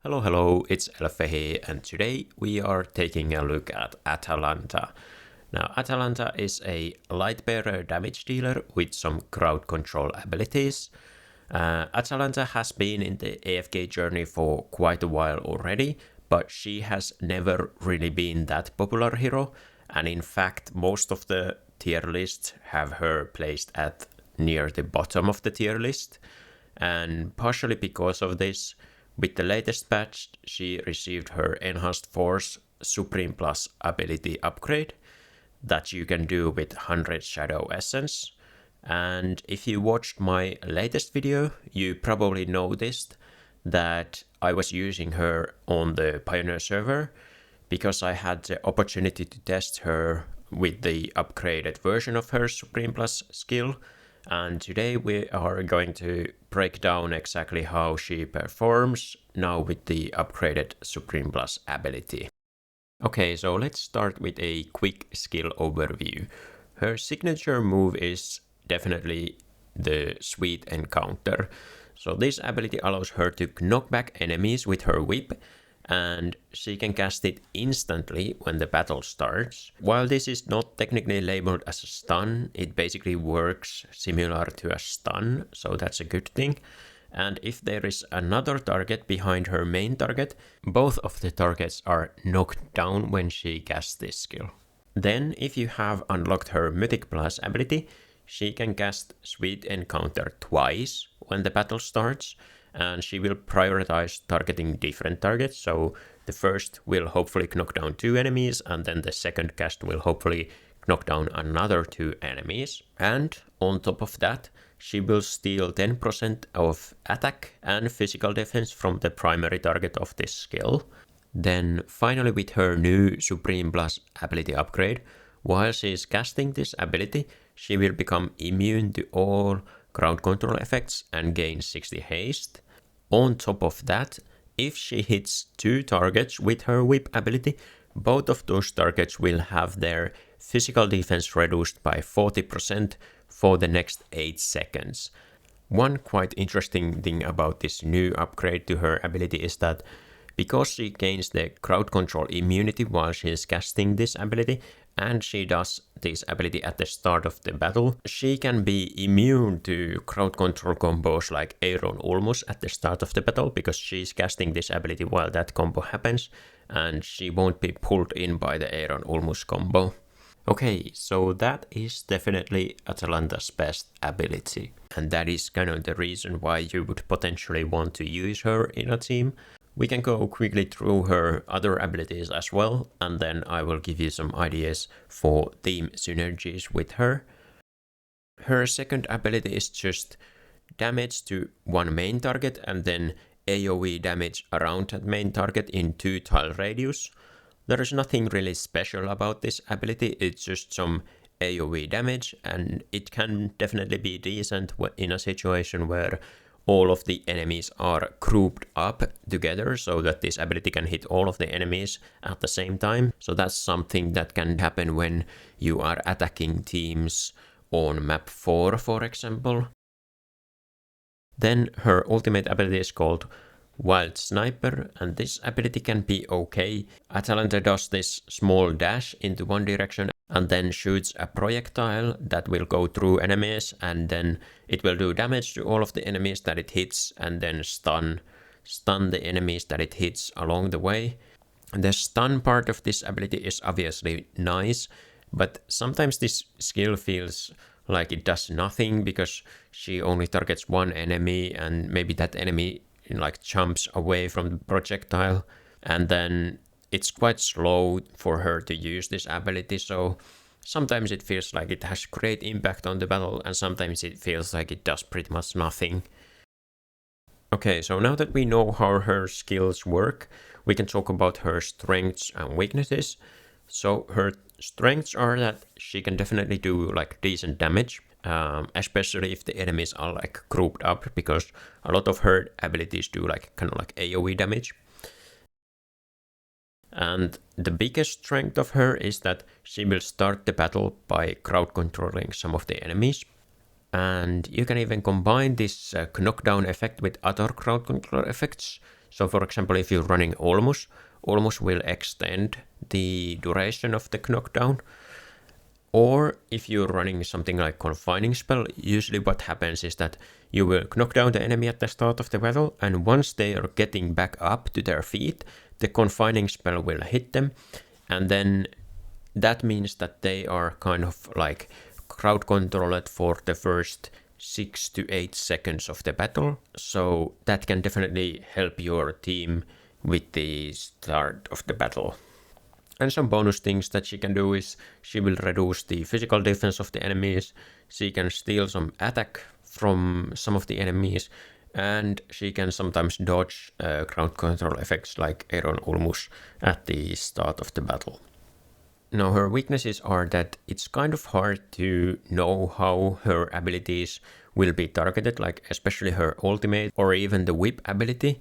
Hello, it's Elfe here, and today we are taking a look at Atalanta. Now, Atalanta is a light bearer damage dealer with some crowd control abilities. Atalanta has been in the AFK journey for quite a while already, but she has never really been that popular hero, and in fact, most of the tier lists have her placed at near the bottom of the tier list, and partially because of this, with the latest patch, she received her Enhanced Force Supreme Plus ability upgrade that you can do with 100 Shadow Essence. And if you watched my latest video, you probably noticed that I was using her on the Pioneer server because I had the opportunity to test her with the upgraded version of her Supreme Plus skill. And today we are going to break down exactly how she performs now with the upgraded Supreme Plus ability. Okay, so let's start with a quick skill overview. Her signature move is definitely the Sweet Encounter. So this ability allows her to knock back enemies with her whip, and she can cast it instantly when the battle starts. While this is not technically labeled as a stun, it basically works similar to a stun, so that's a good thing. And if there is another target behind her main target, both of the targets are knocked down when she casts this skill. Then, if you have unlocked her Mythic Plus ability, she can cast Sweet Encounter twice when the battle starts, and she will prioritize targeting different targets. So the first will hopefully knock down 2 enemies, and then the second cast will hopefully knock down another 2 enemies. And on top of that, she will steal 10% of attack and physical defense from the primary target of this skill. Then finally, with her new Supreme Plus ability upgrade, while she is casting this ability, she will become immune to all crowd control effects and gain 60 haste. On top of that, if she hits 2 targets with her whip ability, both of those targets will have their physical defense reduced by 40% for the next 8 seconds. One quite interesting thing about this new upgrade to her ability is that because she gains the crowd control immunity while she is casting this ability, and she does this ability at the start of the battle, she can be immune to crowd control combos like Aaron Ulmus at the start of the battle, because she's casting this ability while that combo happens, and she won't be pulled in by the Aaron Ulmus combo. Okay, so that is definitely Atalanta's best ability, and that is kind of the reason why you would potentially want to use her in a team. We can go quickly through her other abilities as well, and then I will give you some ideas for team synergies with her. Her second ability is just damage to one main target and then AoE damage around that main target in 2 tile radius. There is nothing really special about this ability, it's just some AoE damage, and it can definitely be decent in a situation where all of the enemies are grouped up together so that this ability can hit all of the enemies at the same time. So that's something that can happen when you are attacking teams on map 4, for example. Then her ultimate ability is called Wild Sniper, and this ability can be okay. Atalanta does this small dash into one direction and then shoots a projectile that will go through enemies, and then it will do damage to all of the enemies that it hits and then stun the enemies that it hits along the way. The stun part of this ability is obviously nice, but sometimes this skill feels like it does nothing because she only targets one enemy, and maybe that enemy like jumps away from the projectile, and then it's quite slow for her to use this ability, so sometimes it feels like it has great impact on the battle, and sometimes it feels like it does pretty much nothing. Okay, so now that we know how her skills work, we can talk about her strengths and weaknesses. So her strengths are that she can definitely do like decent damage, especially if the enemies are like grouped up, because a lot of her abilities do like kind of like AoE damage. And the biggest strength of her is that she will start the battle by crowd controlling some of the enemies. And you can even combine this knockdown effect with other crowd control effects So for example, if you're running Almost will extend the duration of the knockdown. Or if you're running something like Confining Spell, usually what happens is that you will knock down the enemy at the start of the battle, and once they are getting back up to their feet, the Confining Spell will hit them, and then that means that they are kind of like crowd controlled for the first 6 to 8 seconds of the battle. So that can definitely help your team with the start of the battle. And some bonus things that she can do is she will reduce the physical defense of the enemies, she can steal some attack from some of the enemies, and she can sometimes dodge crowd control effects like Aaron Ulmus at the start of the battle. Now her weaknesses are that it's kind of hard to know how her abilities will be targeted, like especially her ultimate or even the whip ability.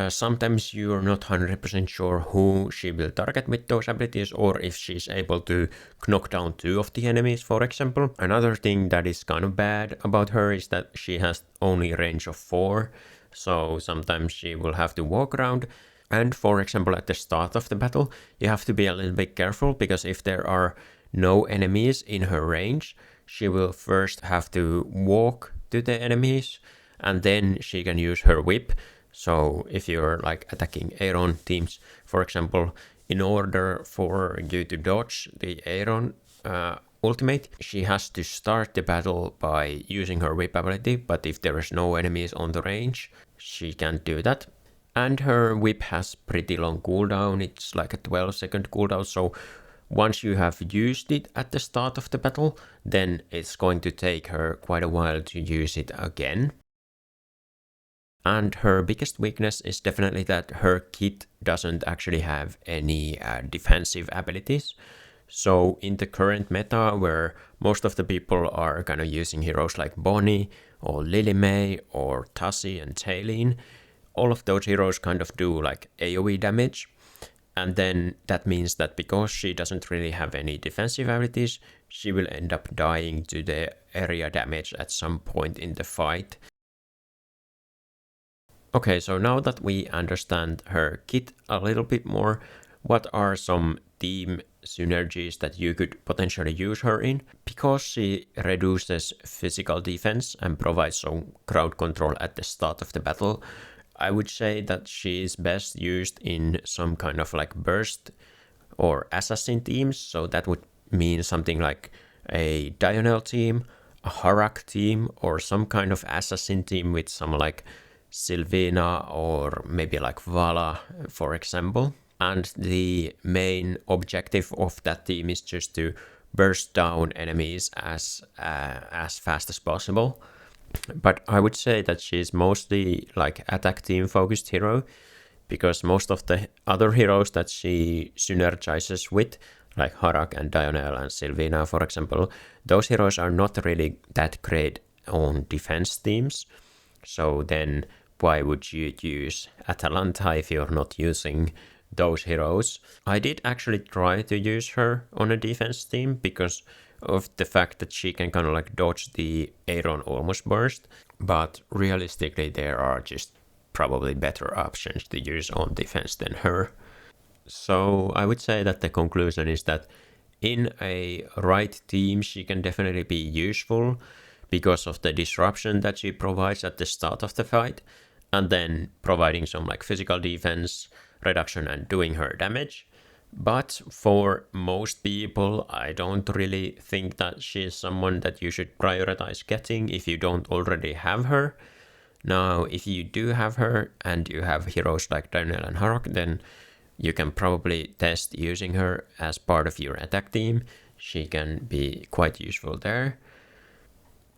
Sometimes you're not 100% sure who she will target with those abilities, or if she's able to knock down 2 of the enemies, for example. Another thing that is kind of bad about her is that she has only range of 4, so sometimes she will have to walk around. And for example, at the start of the battle, you have to be a little bit careful, because if there are no enemies in her range, she will first have to walk to the enemies, and then she can use her whip. So if you're like attacking Aaron teams, for example, in order for you to dodge the Aaron ultimate, she has to start the battle by using her whip ability, but if there is no enemies on the range, she can't do that. And her whip has pretty long cooldown, it's like a 12-second cooldown, so once you have used it at the start of the battle, then it's going to take her quite a while to use it again. And her biggest weakness is definitely that her kit doesn't actually have any defensive abilities. So in the current meta, where most of the people are kind of using heroes like Bonnie or Lily May or Tassie and Tailene, all of those heroes kind of do like AoE damage. And then that means that because she doesn't really have any defensive abilities, she will end up dying to the area damage at some point in the fight. Okay, so now that we understand her kit a little bit more, what are some team synergies that you could potentially use her in? Because she reduces physical defense and provides some crowd control at the start of the battle, I would say that she is best used in some kind of like burst or assassin teams. So that would mean something like a Dionyl team, a Harak team, or some kind of assassin team with some like Sylvina or maybe like Vala, for example. And the main objective of that team is just to burst down enemies as fast as possible. But I would say that she's mostly like attack team focused hero, because most of the other heroes that she synergizes with, like Harak and Dionyl and Sylvina, for example, those heroes are not really that great on defense teams. So then why would you use Atalanta if you're not using those heroes? I did actually try to use her on a defense team because of the fact that she can kind of like dodge the Aaron almost burst, but realistically there are just probably better options to use on defense than her. So I would say that the conclusion is that in a right team she can definitely be useful because of the disruption that she provides at the start of the fight, and then providing some like physical defense, reduction, and doing her damage. But for most people, I don't really think that she's someone that you should prioritize getting if you don't already have her. Now, if you do have her and you have heroes like Dionyl and Harak, then you can probably test using her as part of your attack team. She can be quite useful there.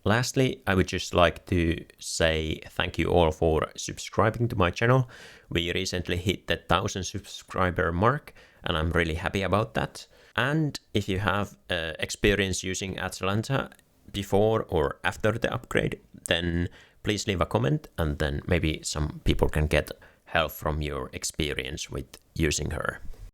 Lastly, I would just like to say thank you all for subscribing to my channel. We recently hit the 1000 subscriber mark, and I'm really happy about that. And if you have experience using Atalanta before or after the upgrade, then please leave a comment, and then maybe some people can get help from your experience with using her.